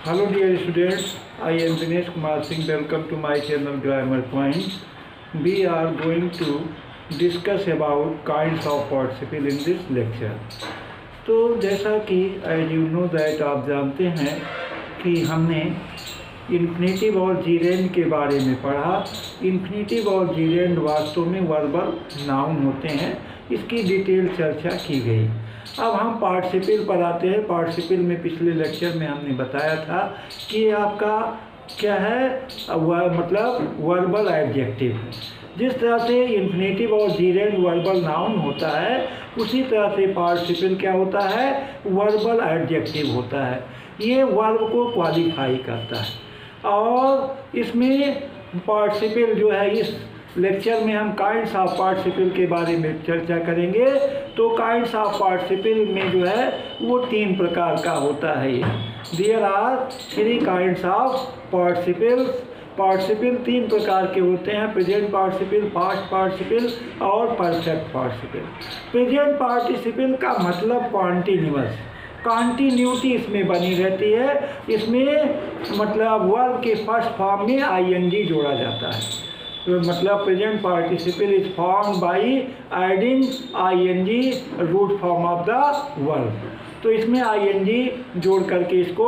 Hello dear students, I am Dinesh Kumar Singh. Welcome to my channel Grammar Point. We are going to discuss about kinds of participle in this lecture. तो जैसा कि as you know that आप जानते हैं कि हमने infinitive और जीरेंड के बारे में पढ़ा। इन्फिनेटिव और जीरेंड वास्तव में वर्बल नाउन होते हैं, इसकी डिटेल चर्चा की गई। अब हम पार्टिसिपल पर आते हैं। पार्टिसिपल में पिछले लेक्चर में हमने बताया था कि आपका क्या है, मतलब वर्बल एडजेक्टिव। जिस तरह से इन्फिनेटिव और जीरेंड वर्बल नाउन होता है, उसी तरह से पार्टिसिपल क्या होता है, वर्बल एडजेक्टिव होता है। ये वर्ब को क्वालिफाई करता है। और इसमें पार्टिसिपल जो है, इस लेक्चर में हम काइंड्स ऑफ पार्टिसिपल के बारे में चर्चा करेंगे। तो काइंड्स ऑफ पार्टिसिपल में जो है वो 3 प्रकार का होता है। There are 3 kinds of participle. Participle 3 प्रकार के होते हैं: प्रेजेंट पार्टिसिपल, पास्ट पार्टिसिपल और परफेक्ट पार्टिसिपल। प्रेजेंट पार्टिसिपल का मतलब कॉन्टिन्यूअस, कॉन्टिन्यूटी इसमें बनी रहती है। इसमें मतलब वर्ब के फर्स्ट फॉर्म में आईएनजी जोड़ा जाता है। तो मतलब present participle is form by adding ING root form of the verb. तो इसमें आईएनजी जोड़ करके इसको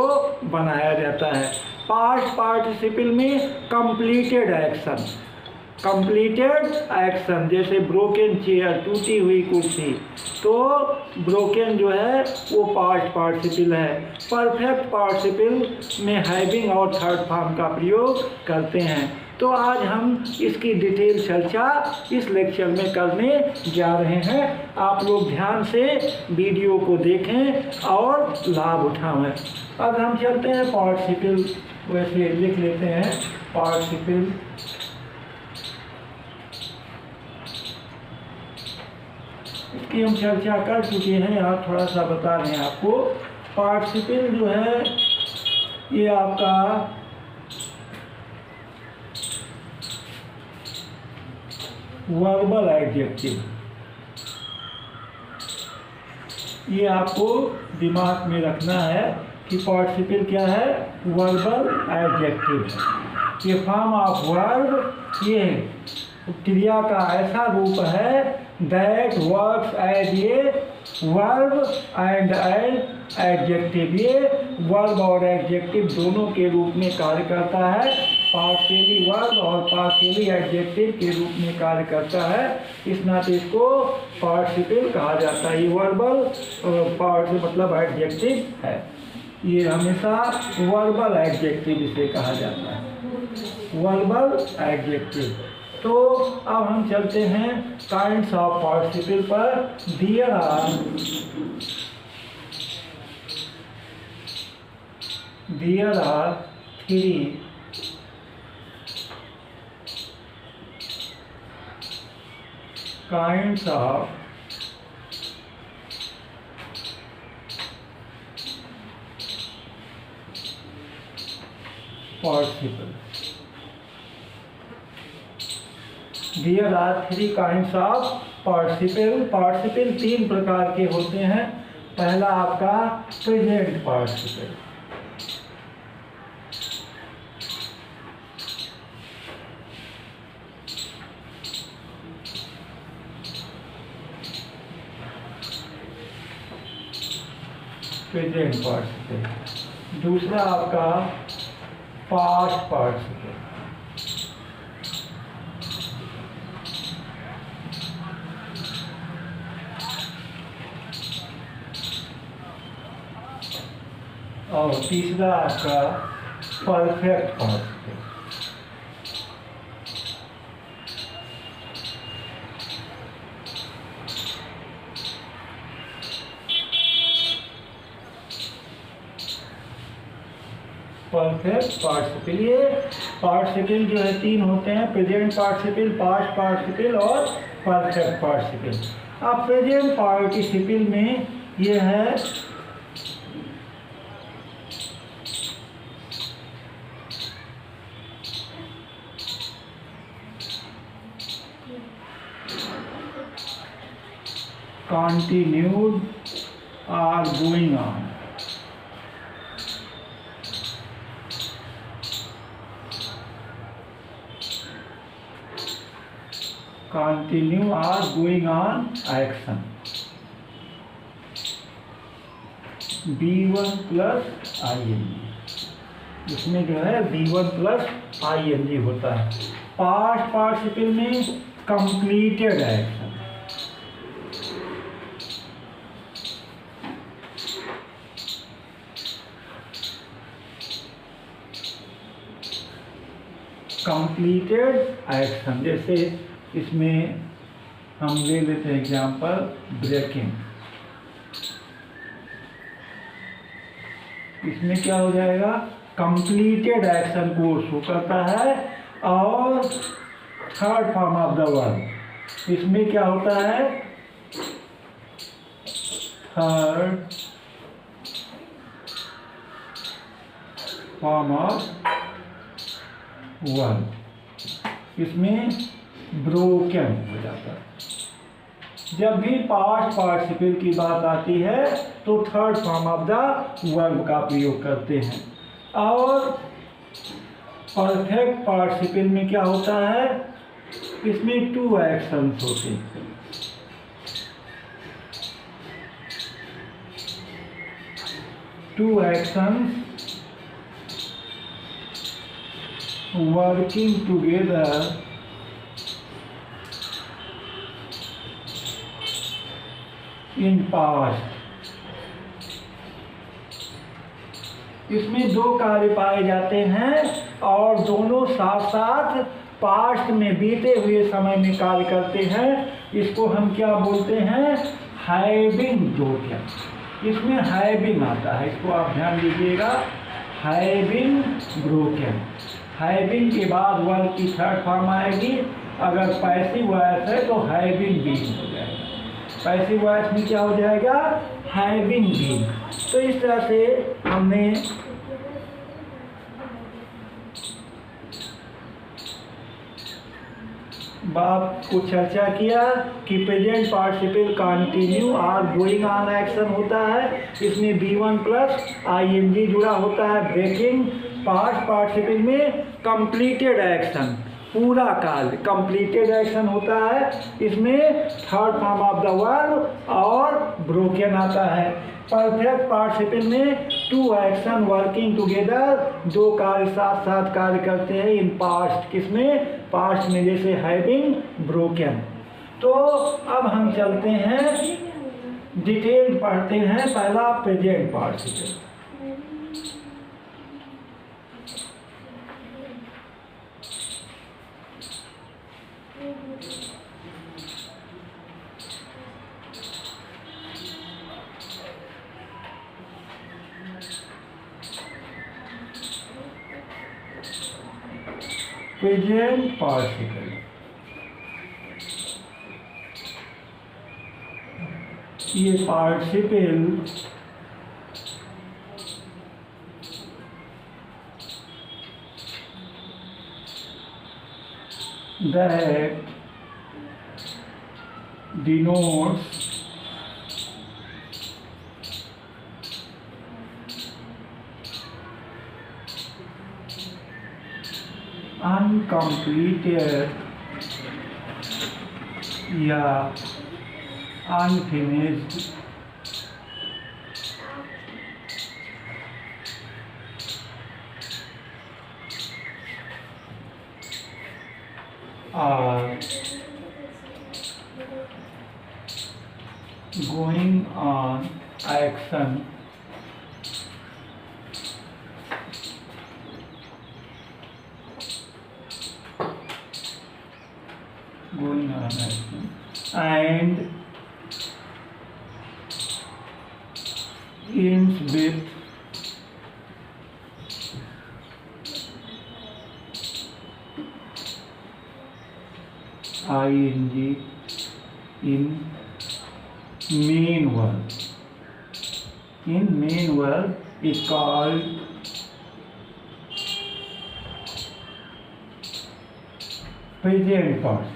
बनाया जाता है। पास्ट पार्टिसिपल में कंप्लीटेड एक्शन, कंप्लीटेड एक्शन, जैसे ब्रोकन चेयर, टूटी हुई कुर्सी, तो ब्रोकन जो है वो पास्ट पार्टिसिपल है। परफेक्ट पार्टिसिपल में हैविंग और थर्ड फॉर्म का प्रयोग करते हैं। तो आज हम इसकी डिटेल चर्चा इस लेक्चर में करने जा रहे हैं। आप लोग ध्यान से वीडियो को देखें और लाभ उठाएं। अब हम चलते हैं पार्टिसिपल, वैसे लिख लेते हैं पार्टिसिपल। इसकी हम चर्चा कर चुके हैं, यहाँ थोड़ा सा बता रहे हैं आपको। पार्टिसिपल जो है ये आपका वर्बल एडजेक्टिव, ये आपको दिमाग में रखना है कि पार्टिसिपल क्या है, वर्बल एडजेक्टिव। ये फॉर्म ऑफ वर्ब, ये क्रिया का ऐसा रूप है that works as a verb and as adjective. ये वर्ब और एडजेक्टिव दोनों के रूप में कार्य करता है। पार्शियली वर्ब और पार्शियली एडजेक्टिव के रूप में कार्य करता है। इस नाते इसको पार्टिसिपल कहा जाता है। ये वर्बल पार्ट मतलब एडजेक्टिव है। ये हमेशा वर्बल एडजेक्टिव इसे कहा जाता है, वर्बल एडजेक्टिव। तो अब हम चलते हैं काइंड्स ऑफ पार्टिसिपल पर। There are 3 kinds of participle. There are 3 kinds of participle. Participle 3 प्रकार के होते हैं। पहला आपका प्रेजेंट पार्टिसिपल, प्रेजेंट पार्टिसिपल। दूसरा आपका पास्ट पार्टिसिपल, और तीसरा आपका परफेक्ट पार्टिसिपल। परफेक्ट पार्टिसिपल, ये पार्टिसिपल जो है 3 होते हैं: प्रेजेंट पार्टिसिपल, पास्ट पार्टिसिपल और परफेक्ट पार्टिसिपल। अब प्रेजेंट पार्टिसिपल में ये है continued are going on. Continue or going on action. B1 plus ing, इसमें जो है B1 प्लस ing होता है। पास्ट पार्टिसिपल में कंप्लीटेड एक्शन, कंप्लीटेड एक्शन। जैसे इसमें हम ले लेते हैं एग्जांपल ब्रेकिंग। इसमें क्या हो जाएगा, कंप्लीटेड एक्शन को शो करता है। और third form of the verb, इसमें क्या होता है, थर्ड फॉर्म ऑफ वर्ब, इसमें ब्रोकन हो जाता है। जब भी पास्ट पार्टिसिपल की बात आती है तो third form of the verb का प्रयोग करते हैं। और परफेक्ट पार्टिसिपल में क्या होता है, इसमें टू एक्शंस होते हैं। Two actions working together in past. इसमें दो कार्य पाए जाते हैं और दोनों साथ साथ पास्ट में बीते हुए समय में कार्य करते हैं। इसको हम क्या बोलते हैं, हैविंग ब्रोकन। इसमें हैविंग आता है, इसको आप ध्यान दीजिएगा, हैविंग ब्रोकन। हैविंग के बाद वर्ब की थर्ड फॉर्म आएगी। अगर पैसिव वॉइस है तो हैविंग बीन हो जाएगा। पैसिव वॉइस में क्या हो जाएगा, हैविंग बीन। तो इस तरह से हमने बात को चर्चा किया कि प्रेजेंट पार्टिसिपल कंटिन्यू और गोइंग ऑन एक्शन होता है। इसमें B1 प्लस ing जुड़ा होता है। ब्रेकिंग पास्ट पार्टिसिपल में कंप्लीटेड एक्शन, पूरा कार्य कंप्लीटेड एक्शन होता है। इसमें third form of the verb और ब्रोकन आता है। परफेक्ट पार्टिसिपल में टू एक्शन वर्किंग टुगेदर, दो कार्य साथ साथ कार्य करते हैं इन पास्ट। किसमें, पास्ट में, जैसे हैविंग ब्रोकन। तो अब हम चलते हैं डिटेल पढ़ते हैं। पहला प्रेजेंट पार्टिसिपल। प्रेजेंट पार्टिसिपल, ये पार्टिसिपल that denotes uncompleted या unfinished are going on action and ends with ing in main verb. In main verb is called present participle.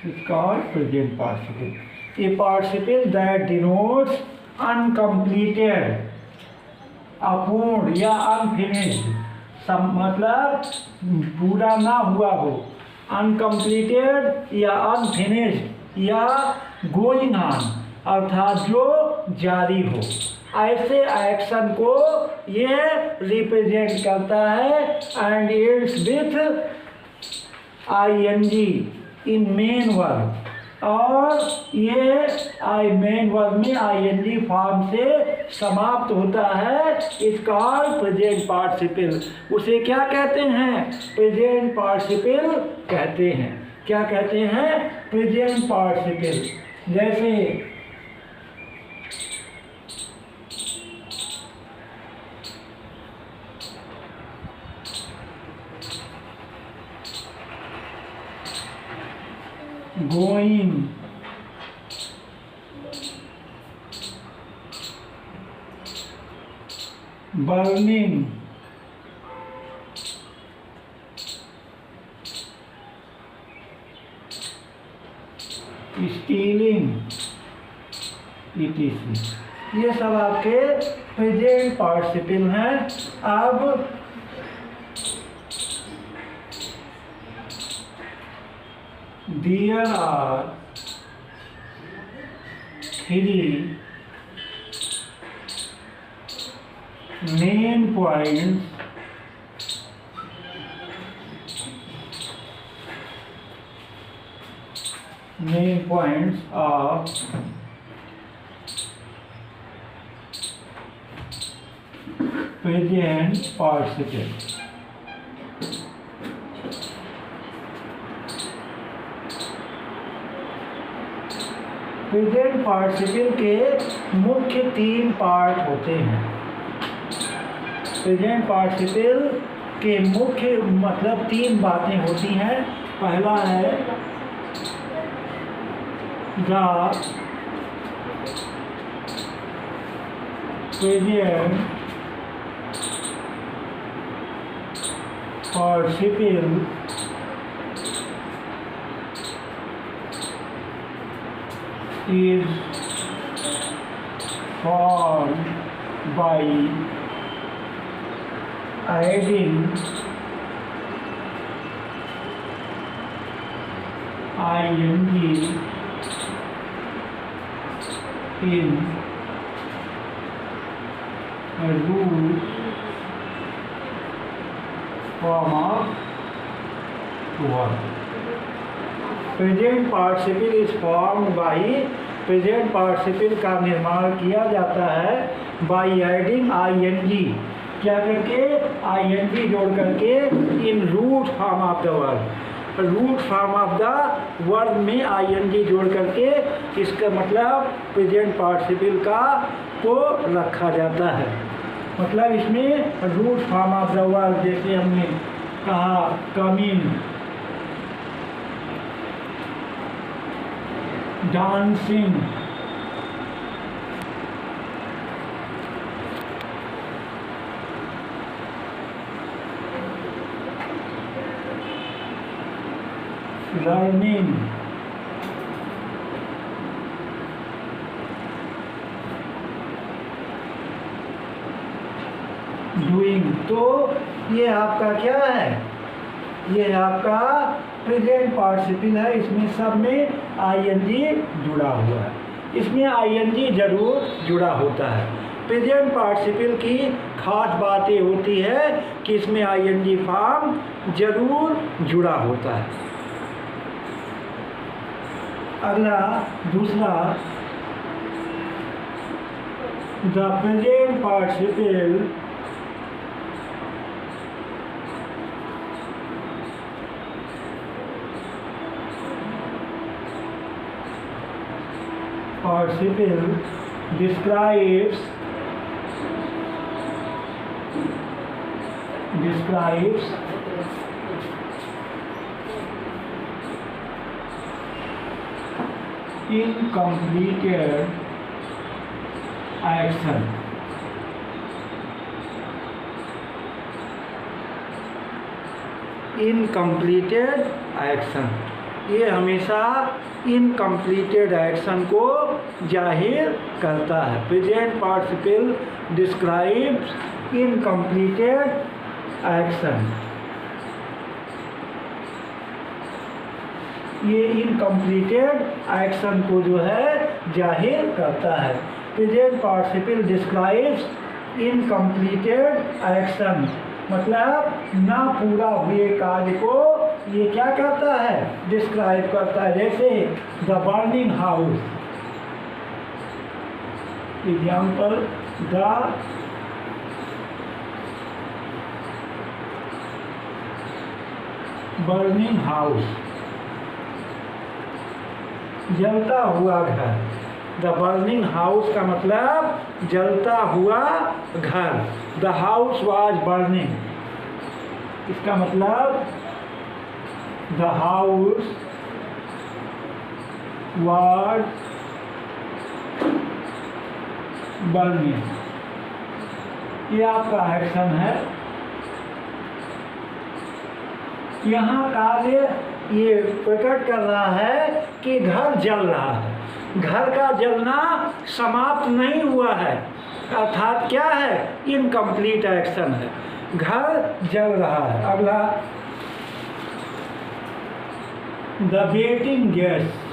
is called present participle. A participle that denotes uncompleted, अपूर्ण या unfinished, मतलब पूरा ना हुआ हो, uncompleted या unfinished या going on, अर्थात जो जारी हो, ऐसे एक्शन को ये रिप्रेजेंट करता है and ends with ING in main verb, और ये मेन वर्ब में आईएनजी फॉर्म से समाप्त होता है। इस कॉल्ड प्रेजेंट पार्टिसिपल। उसे क्या कहते हैं? प्रेजेंट पार्टिसिपल कहते हैं। क्या कहते हैं? Present participle. जैसे going, burning, stealing, etc. ये सब आपके प्रेजेंट पार्टिसिपल हैं। अब there are three main points of present participle. Present participle के मुख्य तीन पार्ट होते हैं। प्रेजेंट पार्टिसिपल के मुख्य मतलब तीन बातें होती हैं। पहला है the present participle is formed by adding ing in a root form of verb. Present participle is formed by, present participle का निर्माण किया जाता है बाई एडिंग आईएनजी, क्या करके? आईएनजी जोड़ करके in root form of the verb, root form of the verb में आईएनजी जोड़ करके इसका मतलब प्रेजेंट पार्टिसिपल का को रखा जाता है। मतलब इसमें root form of the verb, जैसे हमने कहा कमिंग, dancing, learning, doing। तो ये आपका क्या है? ये आपका प्रेजेंट पार्टिसिपल है। इसमें सब में आईएनजी जुड़ा हुआ है, इसमें आईएनजी जरूर जुड़ा होता है। प्रेजेंट पार्टिसिपल की खास बात ये होती है कि इसमें आईएनजी फॉर्म जरूर जुड़ा होता है। अगला दूसरा, the present participle describes incompleted action, incompleted action ये हमेशा इनकम्प्लीटेड एक्शन को जाहिर करता है। Present participle describes incompleted action. ये इनकम्प्लीटेड एक्शन को जो है जाहिर करता है। Present participle describes incompleted action मतलब ना पूरा हुए कार्य को ये क्या करता है, डिस्क्राइब करता है। जैसे the burning house, example the burning house, जलता हुआ घर। द बर्निंग हाउस का मतलब जलता हुआ घर। द हाउस वाज बर्निंग, इसका मतलब द हाउस वाज बर्निंग। ये आपका एक्शन है। यहाँ कार्य ये प्रकट कर रहा है कि घर जल रहा है। घर का जलना समाप्त नहीं हुआ है, अर्थात क्या है, इनकम्प्लीट एक्शन है। घर जल रहा है। अगला the waiting guest,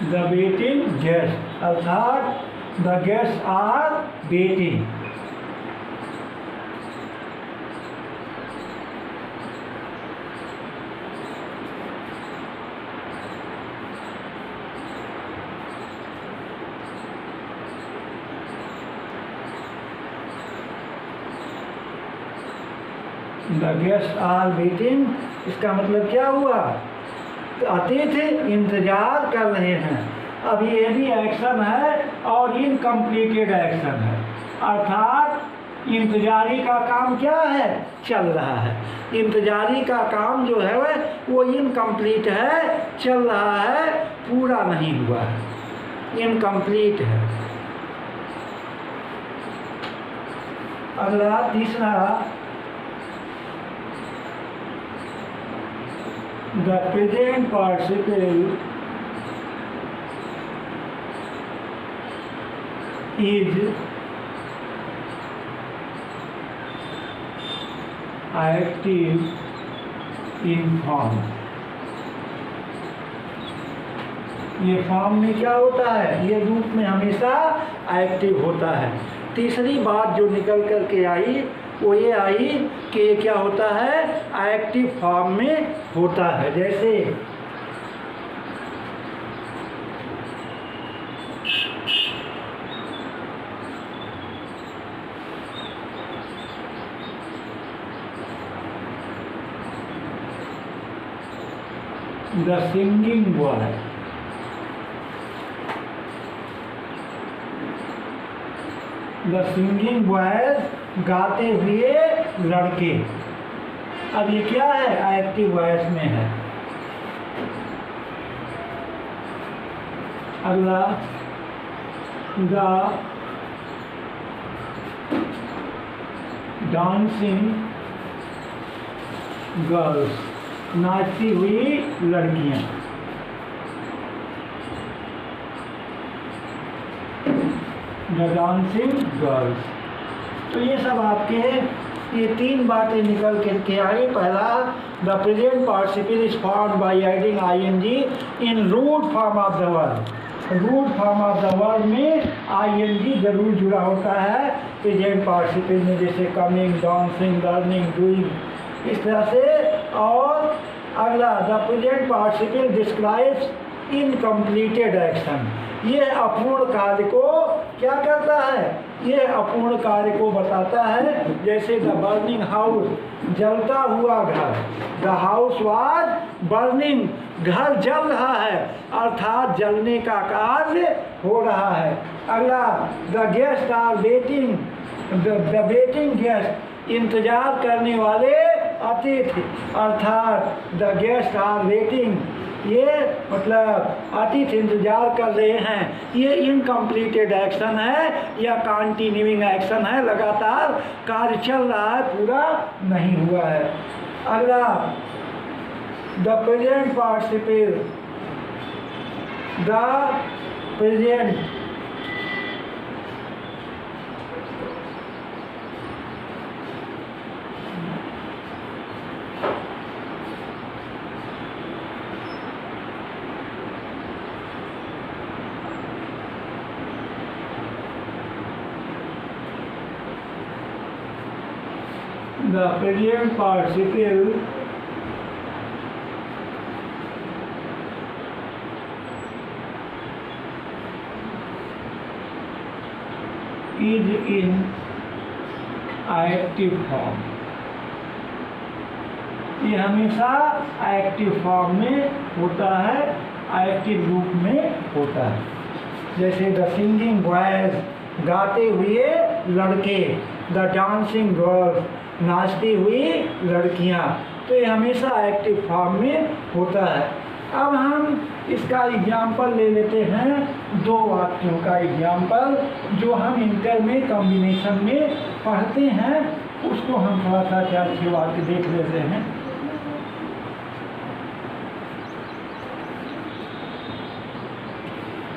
the waiting guest अर्थात the guest are waiting. The guest are waiting, इसका मतलब क्या हुआ, अतिथि इंतजार कर रहे हैं। अब ये भी एक्शन है और इनकम्प्लीटेड एक्शन है, अर्थात इंतजारी का काम क्या है, चल रहा है। इंतजारी का काम जो है वो इनकम्प्लीट है, चल रहा है, पूरा नहीं हुआ है, इनकम्प्लीट है। अगला तीसरा the present participle is active in form। ये फॉर्म में क्या होता है, ये रूप में हमेशा एक्टिव होता है। तीसरी बात जो निकल कर के आई वो ये आई कि ये क्या होता है, एक्टिव फॉर्म में होता है। जैसे the singing boy, the singing boys गाते हुए लड़के। अब ये क्या है, एक्टिव वॉइस में है। अगला द डांसिंग गर्ल्स, नाचती हुई लड़कियां। The dancing girls. तो ये सब आपके ये तीन बातें निकल करके आई। पहला, the present participle is formed by adding ING in root form of the word. Root form of the word में आईएनजी जरूर जुड़ा होता है प्रेजेंट पार्टिसिपल में, जैसे कमिंग, डांसिंग, लर्निंग, डूइंग, इस तरह से। और अगला, the present participle describes incompleted action. ये अपूर्ण कार्य को क्या करता है, ये अपूर्ण कार्य को बताता है। जैसे द बर्निंग हाउस, जलता हुआ घर। द हाउस वाज बर्निंग, घर जल रहा है, अर्थात जलने का कार्य हो रहा है। अगला, the guest are waiting, the waiting guest, इंतजार करने वाले अतिथि, अर्थात द गेस्ट आर वेटिंग, ये मतलब अतिथि इंतजार कर रहे हैं, ये इनकम्प्लीटेड एक्शन है या कंटिन्यूइंग एक्शन है, लगातार कार्य चल रहा है, पूरा नहीं हुआ है। अगला the present participle, the present the present participle is in active form। ये हमेशा एक्टिव फॉर्म में होता है, एक्टिव रूप में होता है। जैसे द सिंगिंग बॉयज, गाते हुए लड़के, द डांसिंग गर्ल्स, नाचती हुई लड़कियां, तो ये हमेशा एक्टिव फॉर्म में होता है। अब हम इसका एग्जाम्पल ले लेते हैं, दो वाक्यों का एग्जाम्पल जो हम इंटर में कॉम्बिनेशन में पढ़ते हैं, उसको हम थोड़ा सा 4-6 वाक्य देख लेते हैं।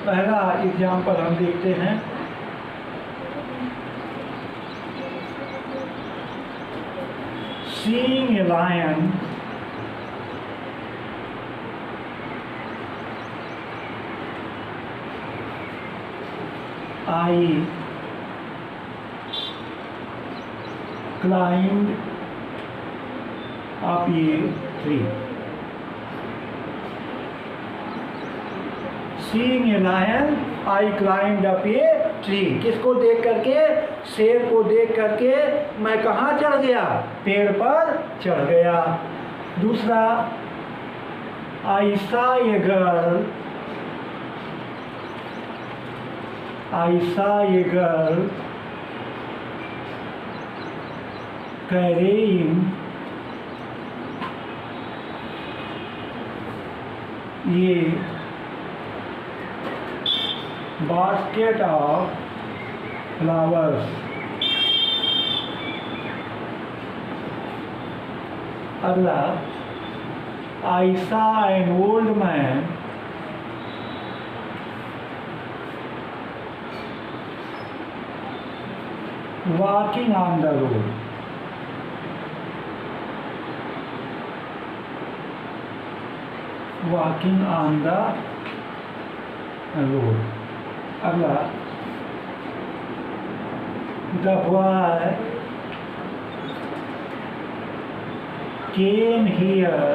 पहला एग्जाम्पल हम देखते हैं, seeing a lion I climbed up a tree। Seeing a lion I climbed up a tree। किसको देख करके? शेर को देख करके मैं कहाँ चढ़ गया? पेड़ पर चढ़ गया। दूसरा, I saw a girl, I saw a girl carrying a basket of flowers। अगला, I saw an old man walking on the road। walking on the road। अगला, the boy came here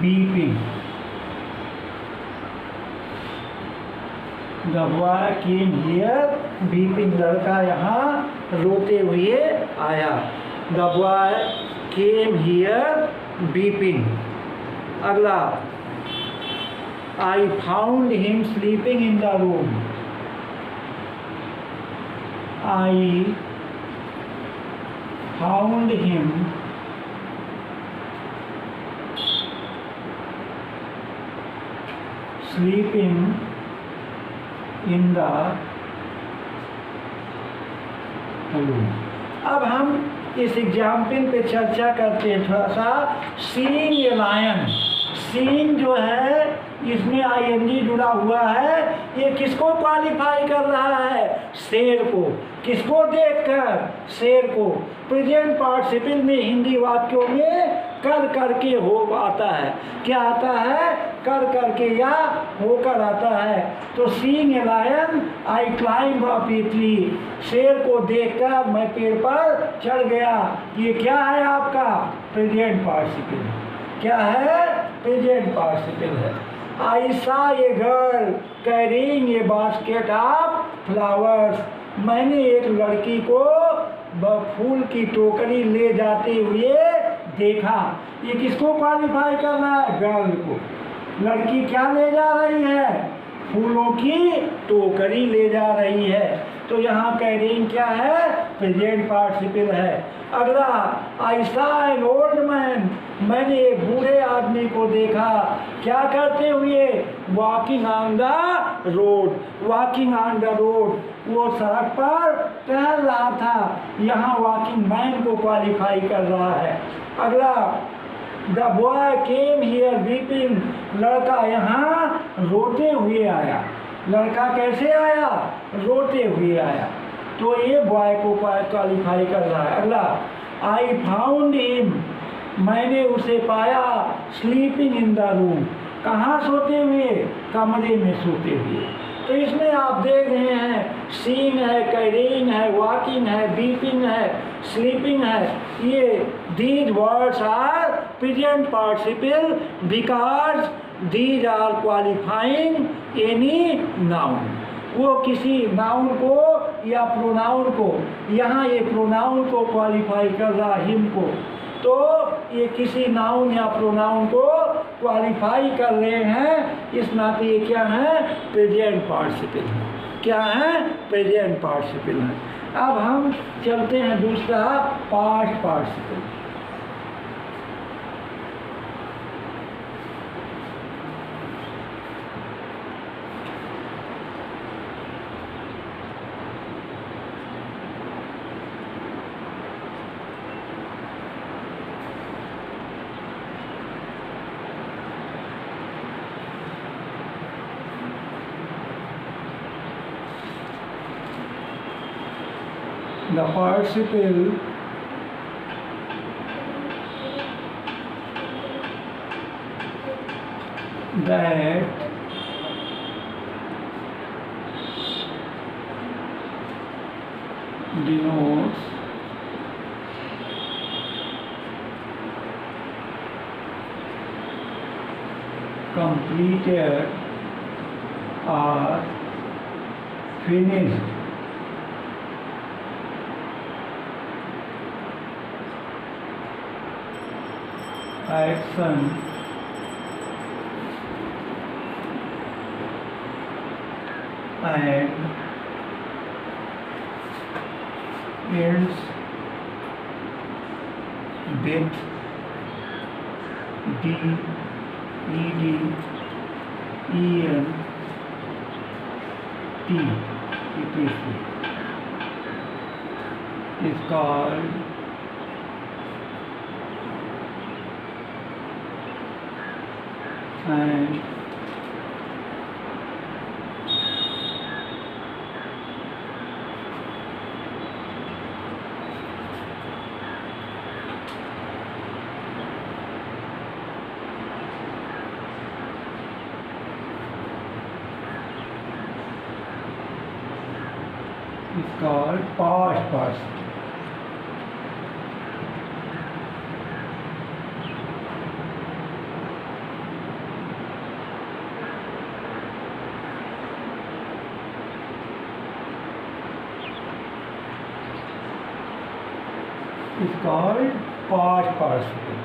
weeping। The boy came here weeping। लड़का यहाँ रोते हुए आया। The boy came here weeping। अगला, I found him sleeping in the room। I found him sleeping in the room। अब हम इस एग्जाम्पल पे चर्चा करते हैं थोड़ा सा। सीइंग ए लायन, सीइंग जो है इसमें आईएनजी जुड़ा हुआ है, ये किसको क्वालिफाई कर रहा है? शेर को। किसको देखकर? शेर को। प्रेजेंट पार्टिसिपल में हिंदी वाक्यों में कर करके हो आता है। क्या आता है? कर करके या होकर आता है। तो seeing a lion I climb up a tree. शेर को देखकर मैं पेड़ पर चढ़ गया। ये क्या है आपका? Present participle. क्या है? प्रेजेंट पार्टिसिपल है। I saw a girl carrying a basket of flowers। मैंने एक लड़की को फूल की टोकरी ले जाते हुए देखा। ये किसको क्वालिफाई करना है? गर्ल को। लड़की क्या ले जा रही है? फूलों की टोकरी ले जा रही है। तो यहाँ कैरिंग क्या है? प्रेजेंट पार्टिसिपल है। अगला, I saw an old man, मैंने एक बूढ़े आदमी को देखा। क्या करते हुए? Walking on the road, walking on the road, वो सड़क पर टहल रहा था। यहाँ वॉकिंग मैन को क्वालिफाई कर रहा है। अगला, the boy came here weeping, लड़का यहाँ रोते हुए आया। लड़का कैसे आया? रोते हुए आया। तो ये बॉय को क्वालिफाई कर रहा है। अगला, आई फाउंड हिम, मैंने उसे पाया स्लीपिंग इन द रूम, कहाँ सोते हुए? कमरे में सोते हुए। तो इसमें आप देख रहे हैं सीइंग है, कैरिंग है, वॉकिंग है, बीपिंग है, स्लीपिंग है। ये these words are present participle because these are qualifying any noun. वो किसी नाउन को या प्रोनाउन को, यहाँ ये प्रोनाउन को क्वालिफाई कर रहा हिम को, तो ये किसी नाउन या प्रोनाउन को क्वालिफाई कर रहे हैं। इस नाते ये क्या है? प्रेजेंट पार्टिसिपल है। क्या है? प्रेजेंट पार्टिसिपल है। अब हम चलते हैं दूसरा, past participle. The participle that denotes completed or finished action and ends with D, ED, EN, T, etc. is called and is called past participle. Is called past participle.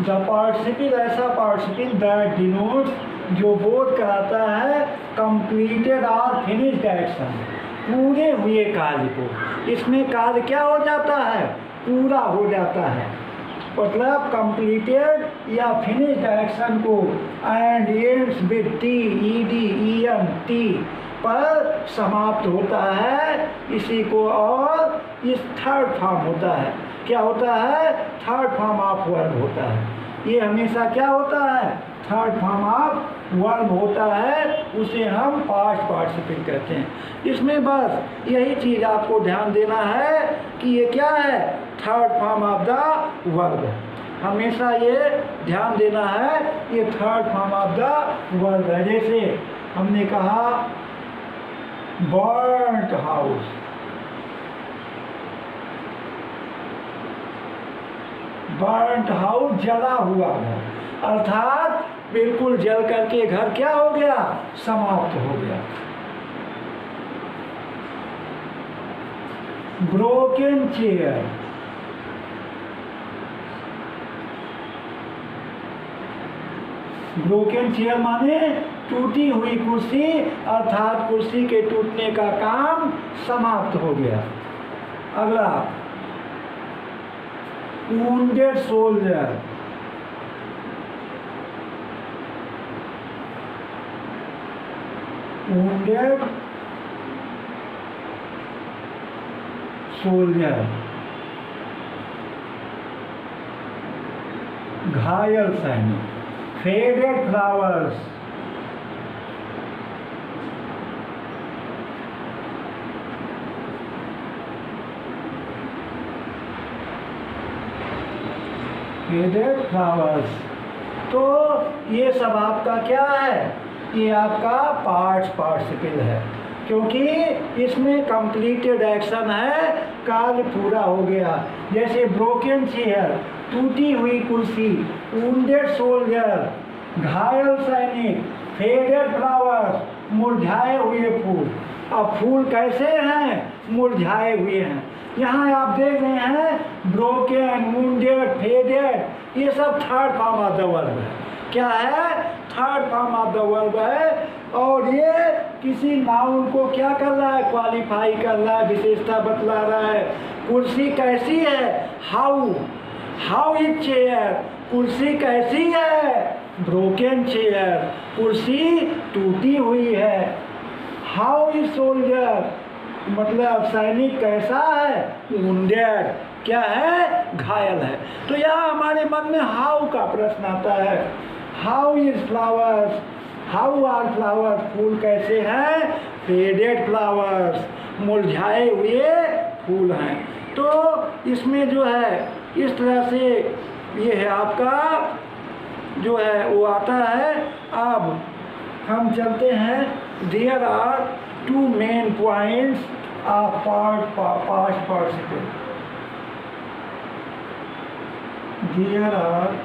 The participle ऐसा participle that denotes, जो बोध कराता है completed or finished action, पूरे हुए कार्य को। इसमें कार्य क्या हो जाता है? पूरा हो जाता है। मतलब completed या finished action को and ends with T, ED, EN, T पर समाप्त होता है। इसी को और इस थर्ड फॉर्म होता है। क्या होता है? थर्ड फॉर्म ऑफ वर्ब होता है। ये हमेशा क्या होता है? थर्ड फॉर्म ऑफ वर्ब होता है। उसे हम पास्ट पार्टिसिपल कहते हैं। इसमें बस यही चीज़ आपको ध्यान देना है कि ये क्या है? Third form of the verb. हमेशा ये ध्यान देना है, ये third form of the verb है। जैसे हमने कहा बर्न्ट हाउस, बर्न्ट हाउस जला हुआ घर, अर्थात बिल्कुल जल करके घर क्या हो गया? समाप्त हो गया। ब्रोकन चेयर, ब्रोकन चेयर माने टूटी हुई कुर्सी, अर्थात कुर्सी के टूटने का काम समाप्त हो गया। अगला वुंडेड सोल्जर, वुंडेड सोल्जर, घायल सैनिक। Faded flowers, faded flowers. तो ये सब आपका क्या है? ये आपका पास्ट पार्टिसिपल है, क्योंकि इसमें कंप्लीटेड एक्शन है, कार्य पूरा हो गया। जैसे ब्रोकन चेयर, टूटी हुई कुर्सी, वुंडेड सोल्जर, घायल सैनिक, फेडेड फ्लावर्स, मुरझाए हुए फूल। अब फूल कैसे हैं? मुरझाए हुए हैं। यहाँ आप देख रहे हैं ब्रोकन, वुंडेड, फेडेड, ये सब third form of the verb है। क्या है? Third form of the verb है। और ये किसी नाउन को क्या कर रहा है? क्वालिफाई कर रहा है, विशेषता बतला रहा है। कुर्सी कैसी है? हाउ इज चेयर, कुर्सी कैसी है? ब्रोकन चेयर, कुर्सी टूटी हुई है। हाउ इज सोल्जर, मतलब सैनिक कैसा है? वुंडेड, क्या है? घायल है। तो यहाँ हमारे मन में हाउ का प्रश्न आता है। How is flowers, how are flowers, फूल कैसे हैं? फेडेड फ्लावर्स, मुरझाए हुए फूल हैं। तो इसमें जो है इस तरह से ये है आपका जो है वो आता है। अब हम चलते हैं, there are two main points of past participle. There are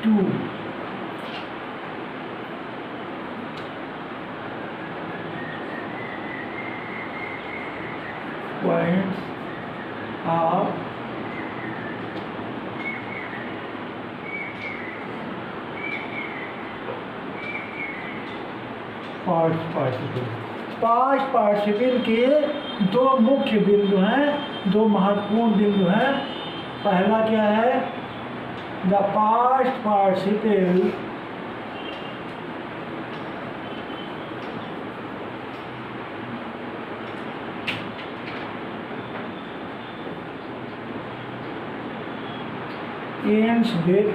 two points of past participle. Past participle के दो मुख्य बिंदु हैं, दो महत्वपूर्ण बिंदु हैं। पहला क्या है? The past participle ends with,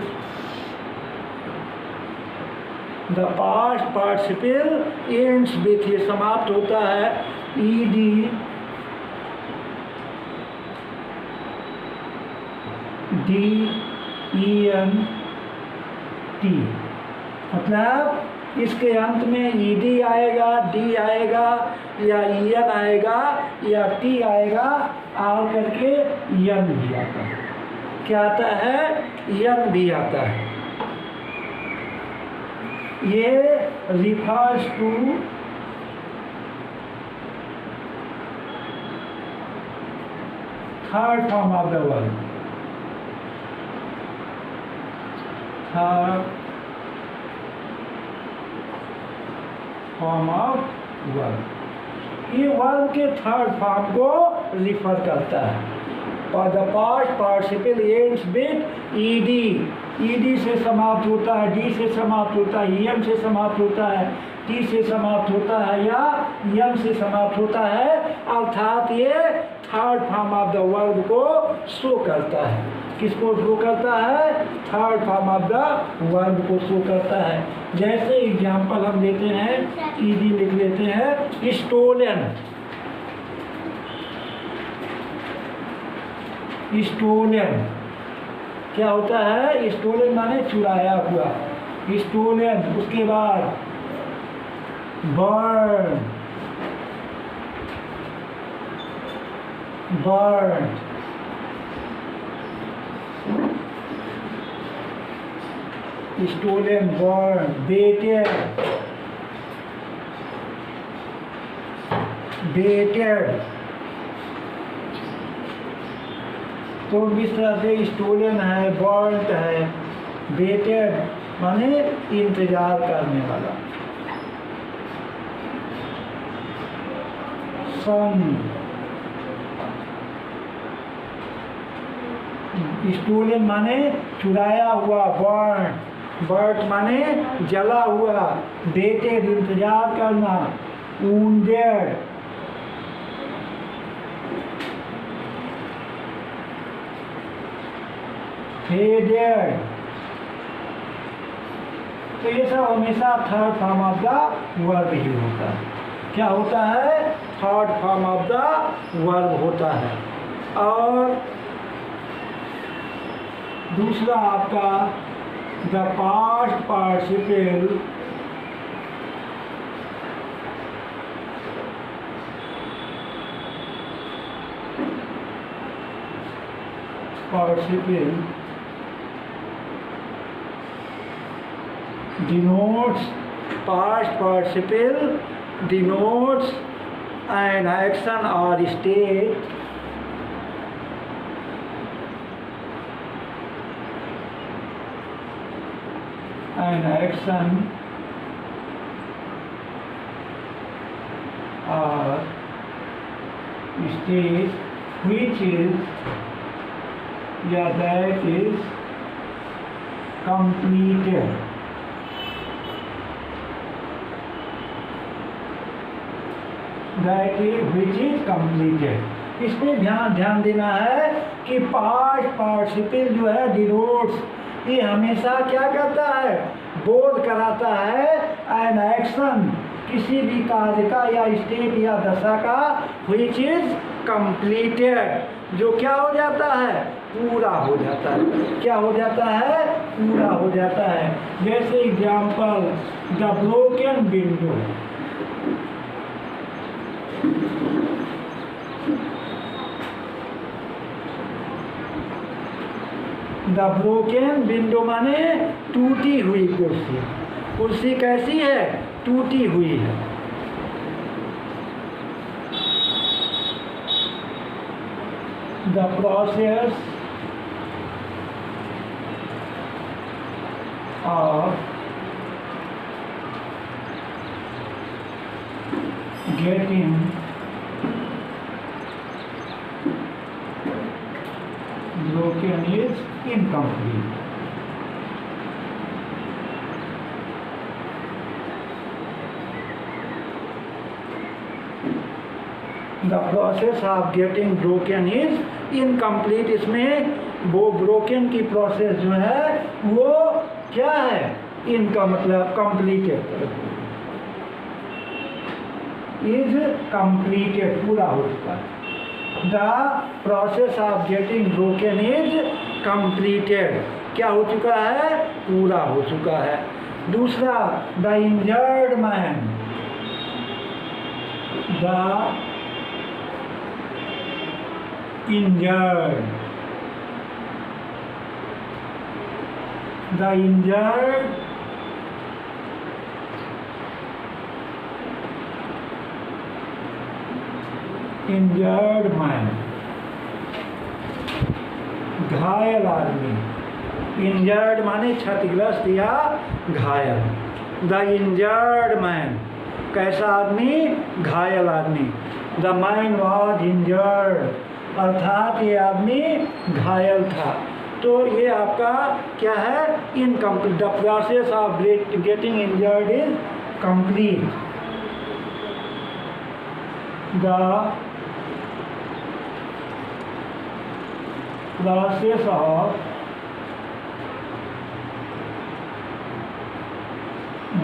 the past participle ends with, ये समाप्त होता है ed, den, t। मतलब इसके अंत में ed आएगा, d आएगा, या en आएगा, या t आएगा, आल करके n भी आता है। क्या आता है? यन भी आता है। ये refers to third form of the verb, third form of verb. ये वर्ब के थर्ड फॉर्म को रिफर करता है। और the past participle ends with ED, ED से समाप्त होता है, डी से समाप्त होता है, एम से समाप्त होता है, टी से समाप्त होता है, या एम से समाप्त होता है। अर्थात ये third form of the verb को शो करता है। किसको शो करता है? Third form of the verb को शो करता है। जैसे एग्जाम्पल हम लेते हैं, ईडी लिख लेते हैं, स्टोलन, स्टोलन क्या होता है? स्टोलन माने चुराया हुआ, स्टोलन। उसके बाद बर्न, बर्न, स्टोलन, बर्न, बेटेड, बेटेड। तो इस तरह से स्टोलन है, बर्न्ड है, बेटेड, माने इंतजार करने वाला। सन, स्टोलन माने चुराया हुआ, बर्ट माने जला हुआ, वेटेड इंतजार करना, वुंडेड फेडेड। तो ये सब हमेशा third form of the verb ही होता है। क्या होता है? Third form of the verb होता है। और दूसरा आपका the past participle denotes, past participle denotes an action or state or state which is that is completed। which is completed। इसमें ध्यान देना है कि पास्ट पार्टिसिपल जो है डिनोट्स, ये हमेशा क्या करता है? बोध कराता है एन एक्शन, किसी भी कार्य का या स्टेट या दशा का, which is completed, जो क्या हो जाता है? पूरा हो जाता है। क्या हो जाता है? पूरा हो जाता है। जैसे example the broken window, the broken window माने टूटी हुई कुर्सी। कुर्सी कैसी है? टूटी हुई है। The process of getting broken is incomplete। The process of getting broken is incomplete। इसमें वो broken की प्रोसेस जो है वो क्या है? इनका मतलब completed, is completed, पूरा हो चुका है। The process of getting broken is completed। क्या हो चुका है? पूरा हो चुका है। दूसरा the injured man, the injured man, घायल आदमी। इंजर्ड माने क्षतिग्रस्त या घायल। द इंजर्ड मैन, कैसा आदमी? घायल आदमी। द मैन वॉज इंजर्ड, अर्थात ये आदमी घायल था। तो ये आपका क्या है? Incomplete. The process of getting injured is complete. The process of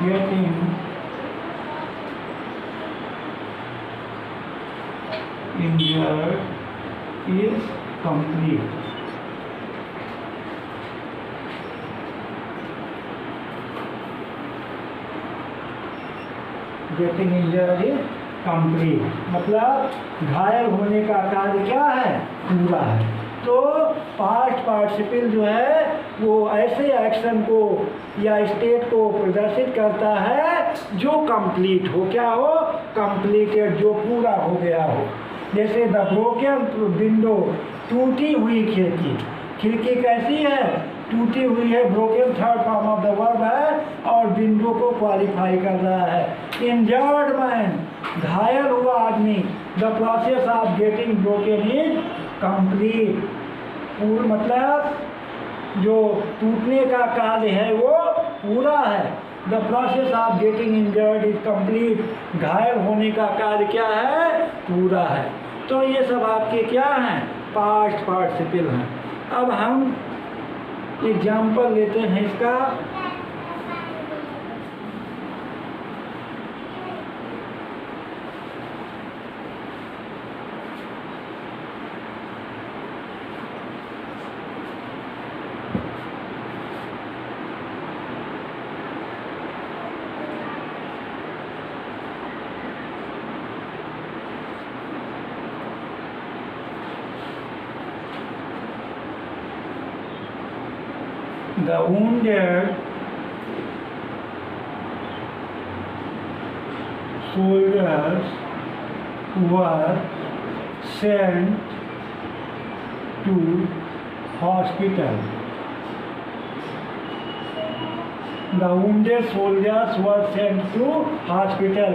getting injured is complete। Getting injured is complete मतलब घायल होने का कार्य क्या है? पूरा है। तो पास्ट पार्टिसिपल जो है वो ऐसे एक्शन को या स्टेट को प्रदर्शित करता है जो कंप्लीट हो। क्या हो? कंप्लीटेड, जो पूरा हो गया हो। जैसे द ब्रोकन विंडो, टूटी हुई खिड़की। खिड़की कैसी है? टूटी हुई है, broken third form of the verb है और बिंदु को क्वालिफाई कर रहा है। इंजर्ड मैन, घायल हुआ आदमी, the process of getting broken is complete. पूर्ण मतलब जो टूटने का कार्य है वो पूरा है। The process of getting injured is complete, घायल होने का कार्य क्या है, पूरा है। तो ये सब आपके क्या हैं, पास्ट पार्टिसिपल हैं। अब हम एग्जाम्पल लेते हैं इसका। The wounded soldiers were sent to hospital. The wounded soldiers were sent to hospital.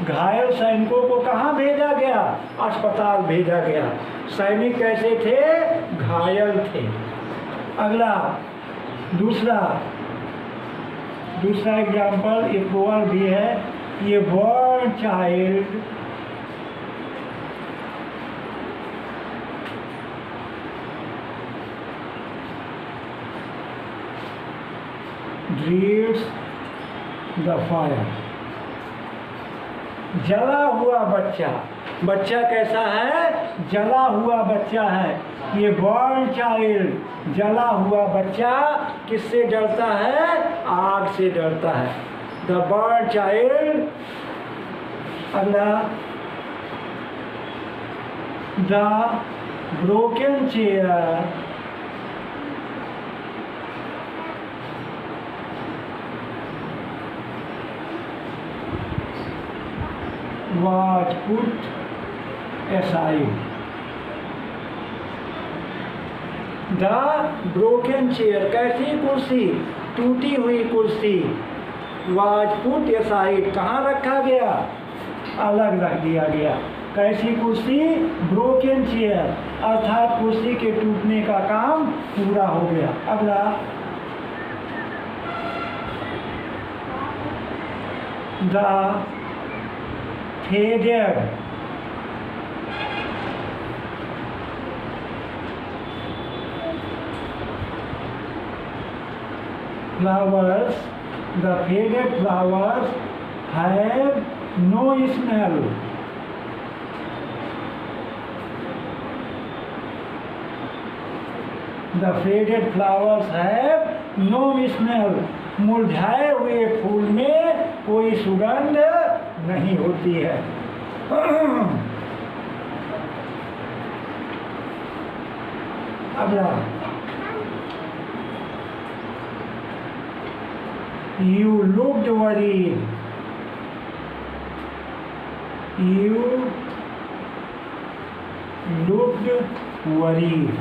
घायल सैनिकों को कहाँ भेजा गया, अस्पताल भेजा गया। सैनिक कैसे थे, घायल थे। अगला दूसरा एग्जाम्पल एक और भी है। ये बॉर्न चाइल्ड ड्रीड्स द फायर। जला हुआ बच्चा, बच्चा कैसा है, जला हुआ बच्चा है। ये बॉर्न चाइल्ड, जला हुआ बच्चा किससे डरता है, आग से डरता है। The burnt child. अगला the broken chair was put aside. The broken chair, कैसी कुर्सी, टूटी हुई कुर्सी, was put aside, कहाँ रखा गया, अलग रख दिया गया। कैसी कुर्सी, ब्रोकन चेयर, अर्थात कुर्सी के टूटने का काम पूरा हो गया। अगला the faded flowers, the faded flowers have no smell. The faded flowers have no smell. मुरझाए हुए फूल में कोई सुगंध नहीं होती है। अगला You looked worried. You looked worried.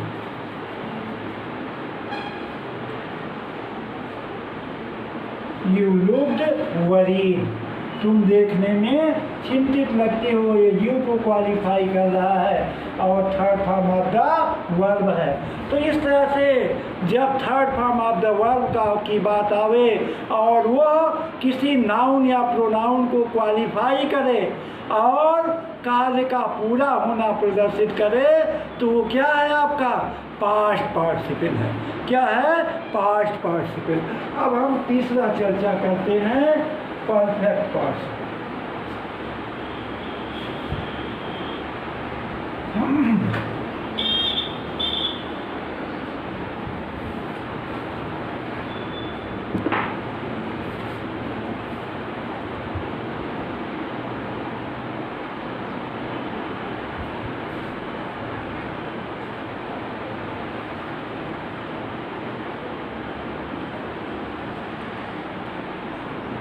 You looked worried. तुम देखने में चिंतित लगते हो। ये यू को क्वालिफाई कर रहा है और third form of the verb है। तो इस तरह से जब third form of the verb की बात आवे और वह किसी नाउन या प्रोनाउन को क्वालिफाई करे और कार्य का पूरा होना प्रदर्शित करे, तो वो क्या है, आपका पास्ट पार्टिसिपल है। क्या है, पास्ट पार्टिसिपल। अब हम तीसरा चर्चा करते हैं, perfect participle.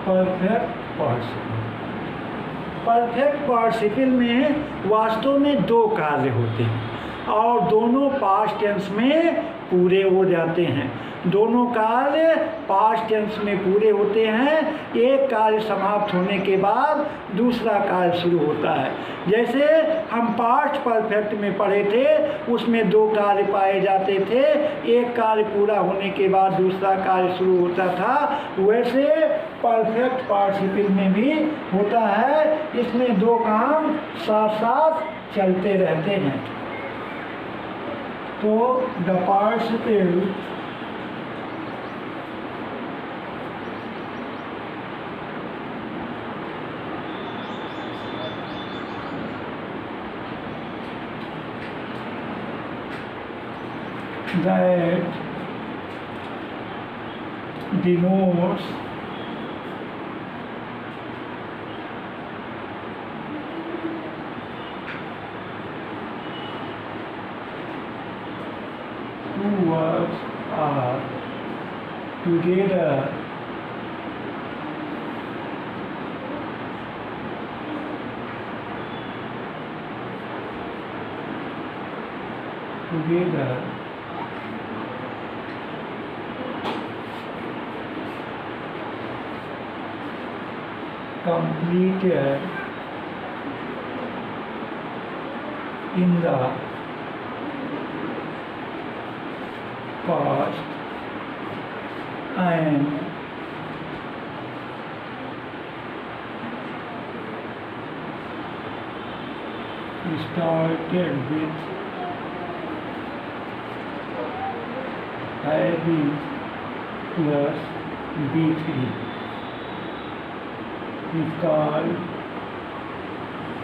Perfect participle. Perfect participle में वास्तव में दो कार्य होते हैं और दोनों पास्ट टेंस में पूरे हो जाते हैं। दोनों कार्य पास्ट टेंस में पूरे होते हैं। एक कार्य समाप्त होने के बाद दूसरा कार्य शुरू होता है। जैसे हम पास्ट परफेक्ट में पढ़े थे, उसमें दो कार्य पाए जाते थे, एक कार्य पूरा होने के बाद दूसरा कार्य शुरू होता था। वैसे परफेक्ट पार्टिसिपल में भी होता है, इसमें दो काम साथ साथ चलते रहते हैं। तो the participle that denotes two words are together completed in the past and started with ib plus b3 is called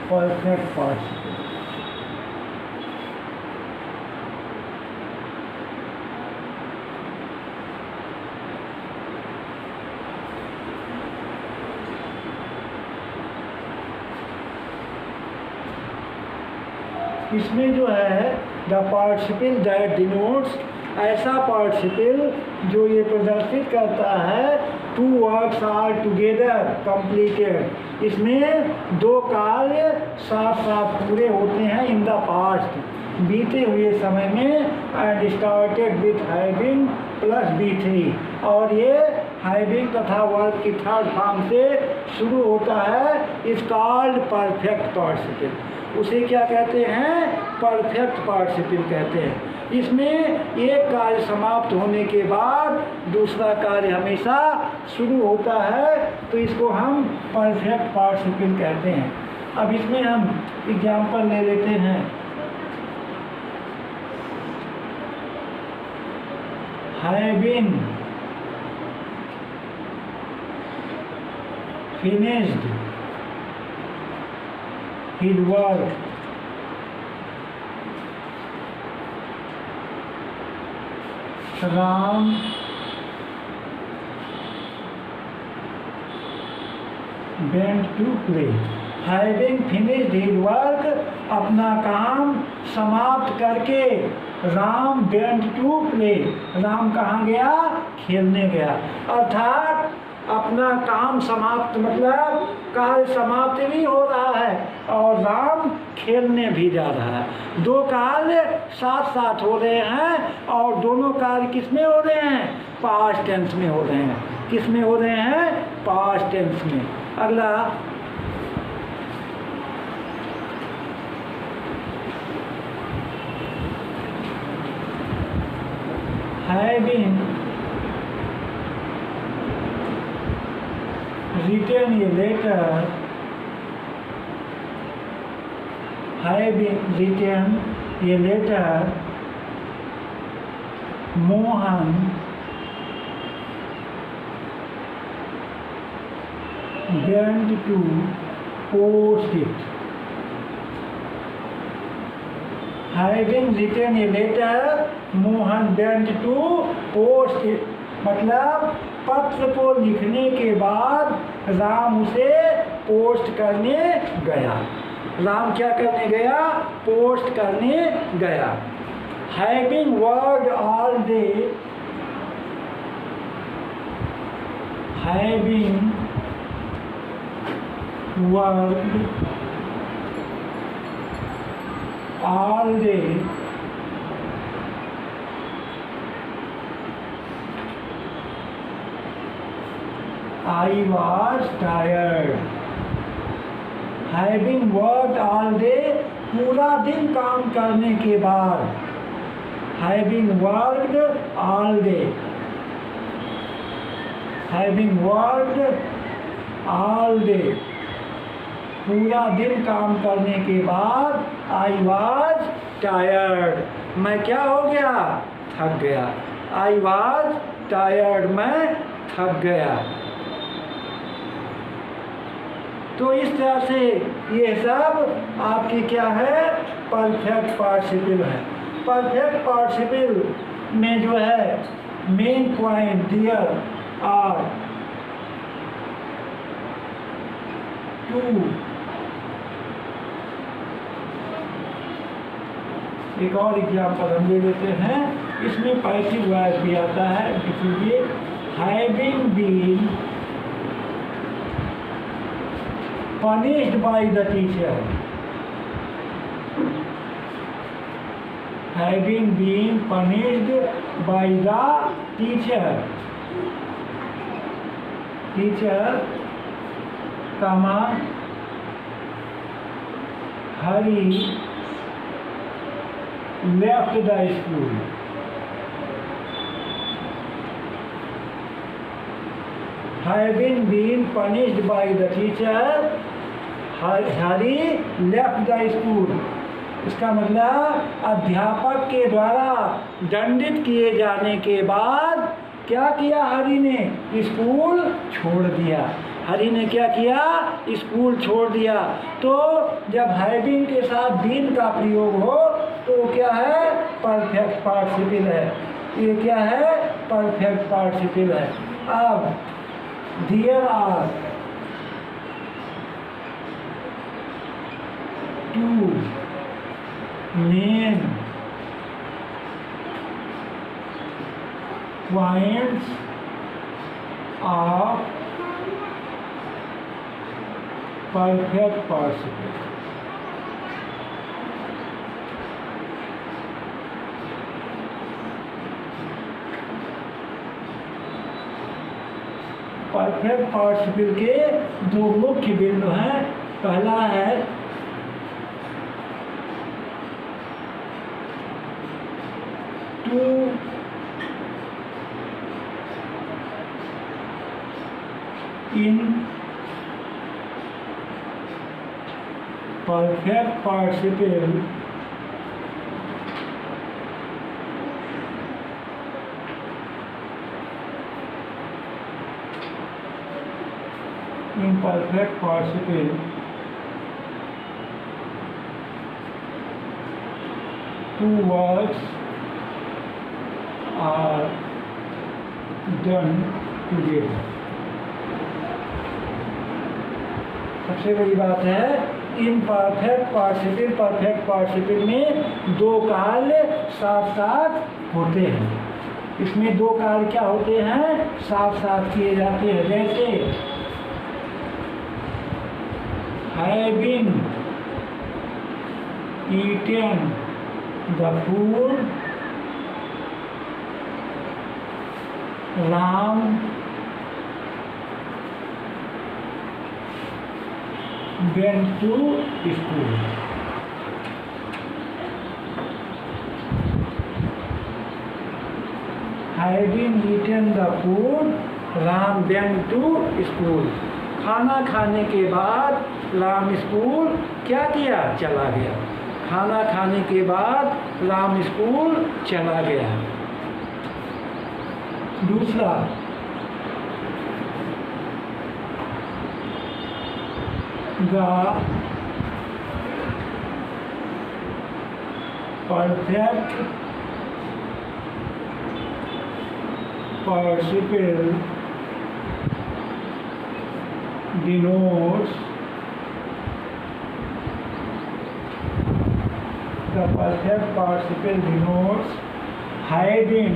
perfect participle. इसमें जो है द पार्टिसिपल दैट डिनोट्स, ऐसा पार्टिसिपल जो ये प्रदर्शित करता है two works are together completed, इसमें दो कार्य साथ साथ पूरे होते हैं इन द पास्ट, बीते हुए समय में, and started with having plus B3, और ये हैविंग तथा वर्ब की थर्ड फॉर्म से शुरू होता है, इज कॉल्ड परफेक्ट पार्टिसिपल। उसे क्या कहते हैं? परफेक्ट पार्टिसिपल कहते हैं। इसमें एक कार्य समाप्त होने के बाद दूसरा कार्य हमेशा शुरू होता है, तो इसको हम परफेक्ट पार्टिसिपल कहते हैं। अब इसमें हम एग्जाम्पल ले लेते हैं। Having finished his work, Ram went to play. Having finished his work, अपना काम समाप्त करके Ram went to play, Ram कहाँ गया? खेलने गया। अर्थात अपना काम समाप्त मतलब कार्य समाप्त भी हो रहा है और राम खेलने भी जा रहा है। दो कार्य साथ साथ हो रहे हैं और दोनों कार्य किस में हो रहे हैं? पास्ट टेंस में हो रहे हैं। किस में हो रहे हैं? पास्ट टेंस में। अगला having written a letter, having written a letter, Mohan went to post it. Having written a letter, Mohan went to post it. मतलब पत्र को लिखने के बाद राम उसे पोस्ट करने गया। राम क्या करने गया? पोस्ट करने गया। Having worked all day, having worked all day I was tired. Having worked all day, पूरा दिन काम करने के बाद. Having worked all day. Having worked all day. पूरा दिन काम करने के बाद I was tired. मैं क्या हो गया? थक गया. I was tired. मैं थक गया. तो इस तरह से ये सब आपकी क्या है? परफेक्ट पार्टिसिपल है. परफेक्ट पार्टिसिपल में जो है main point there are two. एक और एग्जाम्पल हम ले लेते हैं. इसमें पैसिव वॉइस भी आता है. इसलिए having been punished by the teacher. Having been punished by the teacher. Teacher, comma, Hari left the school. Having been punished by the teacher, Hari left the school. इसका मतलब अध्यापक के द्वारा दंडित किए जाने के बाद क्या किया? हरि ने स्कूल छोड़ दिया. हरि ने क्या किया? स्कूल छोड़ दिया. तो जब हैविंग के साथ बीन का प्रयोग हो तो क्या है? परफेक्ट पार्टिसिपल है. ये क्या है? परफेक्ट पार्टिसिपल है. अब there are two main points of perfect participle. Perfect participle के दो मुख्य बिंदु हैं. पहला है in perfect participle two works are done together. सबसे बड़ी बात है इन परफेक्ट पार्टिसिपल में दो कार्य साथ साथ होते हैं. इसमें दो कार्य क्या होते हैं? साथ साथ किए जाते हैं. जैसे having eaten the food, Ram went to school. Having eaten the food, Ram went to school. खाना खाने के बाद राम स्कूल क्या किया? चला गया. खाना खाने के बाद राम स्कूल चला गया. दूसरा the perfect participle denotes having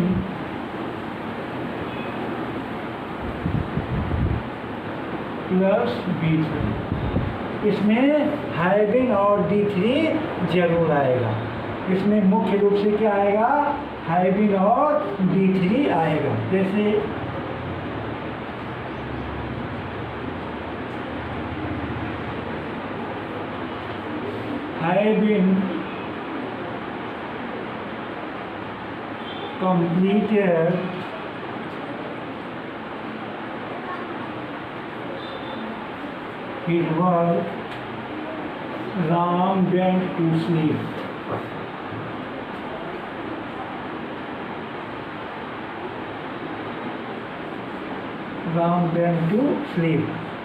plus B3. इसमें हैविंग और D3 जरूर आएगा. इसमें मुख्य रूप से क्या आएगा? हैविंग और D3 आएगा. जैसे have been completed his work, Ram went to sleep. Ram went to sleep.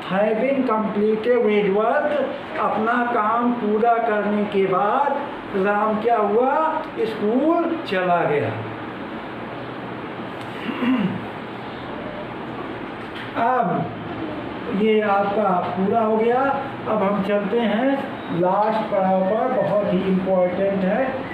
Having completed his work, अपना काम पूरा करने के बाद राम क्या हुआ, स्कूल चला गया। अब ये आपका पूरा हो गया। अब हम चलते हैं लास्ट पड़ाव पर, बहुत ही इम्पोर्टेंट है।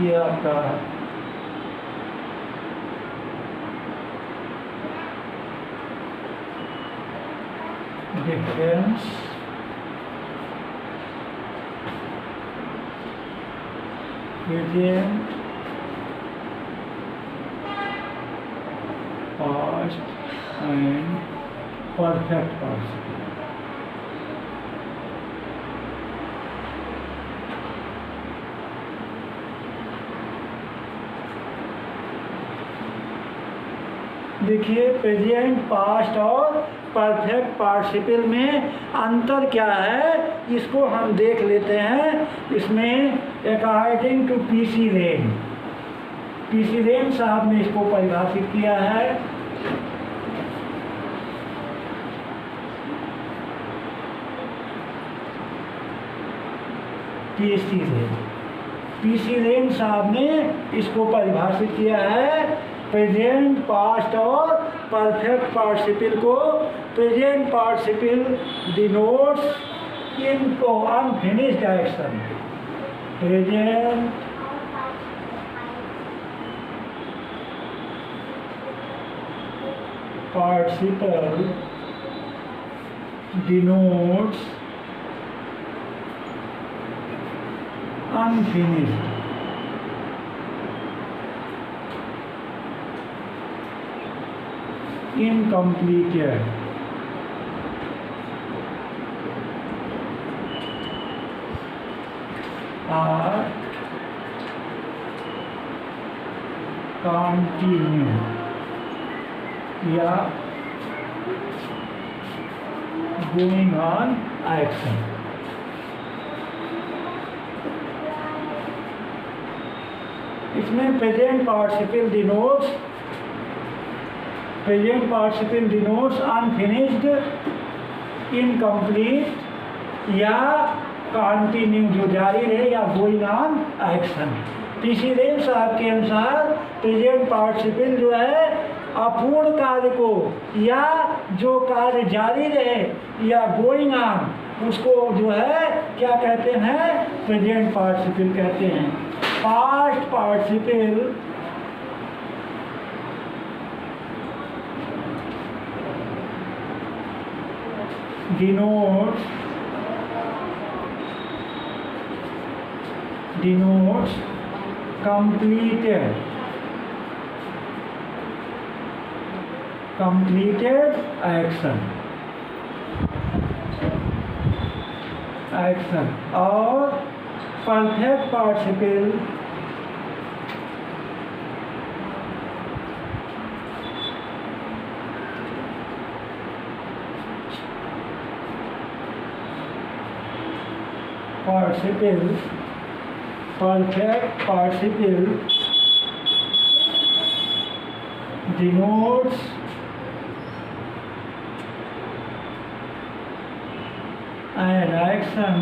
ये आपका difference between past and perfect participle. देखिए, प्रेजेंट, पास्ट और परफेक्ट पार्टिसिपल में अंतर क्या है, इसको हम देख लेते हैं। इसमें अकॉर्डिंग टू पीसी रेन साहब ने इसको परिभाषित किया है। पीसी रेन साहब ने इसको परिभाषित किया है। प्रेजेंट, पास्ट और परफेक्ट पार्टिसिपल को प्रेजेंट पार्टिसिपल डिनोट्स इनको unfinished action. Present participle denotes unfinished incompleted or continue या going on action। इसमें present participle denotes unfinished, incomplete या कंटिन्यू जो जारी रहे या going on action. PC rain साहब के अनुसार प्रेजेंट पार्टिसिपल जो है अपूर्ण कार्य को या जो कार्य जारी रहे या गोइंग ऑन उसको जो है क्या कहते हैं, प्रेजेंट पार्टिसिपल कहते हैं। Past participle denotes completed action और perfect participle perfect participle denotes an action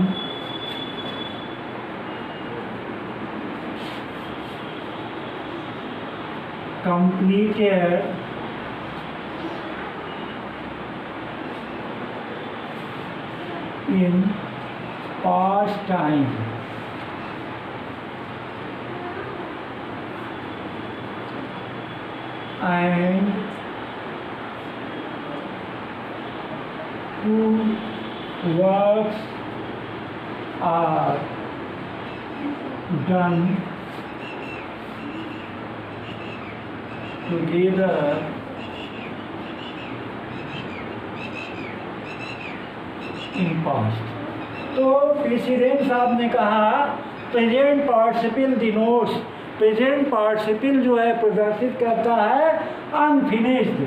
completed in past time and to works are done together in past। तो प्रेसिडेंट साहब ने कहा present participle denotes, present participle जो है प्रदर्शित करता है अनफिनिश्ड,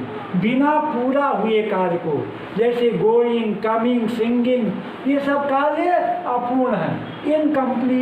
बिना पूरा हुए कार्य को, जैसे गोइंग, कमिंग, सिंगिंग, ये सब कार्य अपूर्ण है, इनकम्प्लीट।